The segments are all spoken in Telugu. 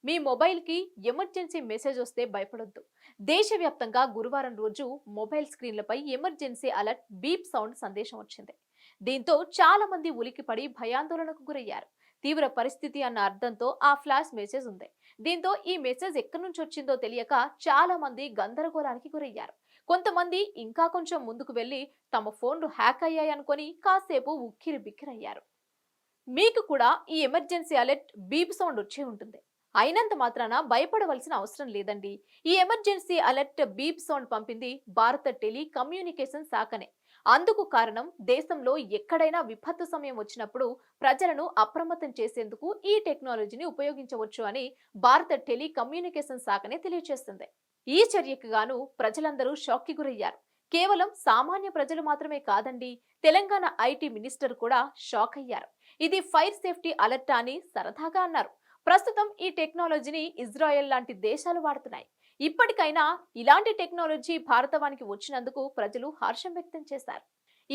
మీ మొబైల్కి ఎమర్జెన్సీ మెసేజ్ వస్తే భయపడొద్దు. దేశవ్యాప్తంగా గురువారం రోజు మొబైల్ స్క్రీన్లపై ఎమర్జెన్సీ అలర్ట్ బీప్ సౌండ్ సందేశం వచ్చింది. దీంతో చాలా మంది ఉలికిపడి భయాందోళనకు గురయ్యారు. తీవ్ర పరిస్థితి అన్న అర్థంతో ఆ ఫ్లాష్ మెసేజ్ ఉంది. దీంతో ఈ మెసేజ్ ఎక్కడి నుంచి వచ్చిందో తెలియక చాలా మంది గందరగోళానికి గురయ్యారు. కొంతమంది ఇంకా కొంచెం ముందుకు వెళ్లి తమ ఫోన్లు హ్యాక్ అయ్యాయనుకొని కాసేపు ఉక్కిరి బిక్కిరయ్యారు. మీకు కూడా ఈ ఎమర్జెన్సీ అలర్ట్ బీప్ సౌండ్ వచ్చే ఉంటుంది. అయినంత మాత్రాన భయపడవలసిన అవసరం లేదండి. ఈ ఎమర్జెన్సీ అలర్ట్ బీప్ సౌండ్ పంపింది భారత టెలికమ్యూనికేషన్ శాఖనే. అందుకు కారణం దేశంలో ఎక్కడైనా విపత్తు సమయం వచ్చినప్పుడు ప్రజలను అప్రమత్తం చేసేందుకు ఈ టెక్నాలజీని ఉపయోగించవచ్చు అని భారత టెలికమ్యూనికేషన్ శాఖనే తెలియజేస్తుంది. ఈ చర్యకు గాను ప్రజలందరూ షాక్కి గురయ్యారు. కేవలం సామాన్య ప్రజలు మాత్రమే కాదండి, తెలంగాణ ఐటీ మినిస్టర్ కూడా షాక్ అయ్యారు. ఇది ఫైర్ సేఫ్టీ అలర్ట్ అని సరదాగా అన్నారు. ప్రస్తుతం ఈ టెక్నాలజీని ఇజ్రాయెల్ లాంటి దేశాలు వాడుతున్నాయి. ఇప్పటికైనా ఇలాంటి టెక్నాలజీ భారతవానికి వచ్చినందుకు ప్రజలు హర్షం వ్యక్తం చేశారు.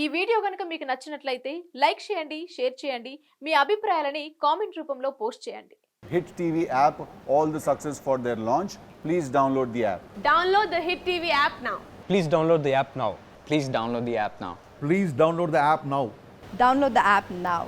ఈ వీడియో గనుక మీకు నచ్చినట్లయితే లైక్ చేయండి, షేర్ చేయండి, మీ అభిప్రాయాలని కామెంట్ రూపంలో పోస్ట్ చేయండి. Hit TV app, all the success for their launch. Please download the app. Download the Hit TV app now. Please download the app now. Please download the app now. Please download the app now. Download the app now.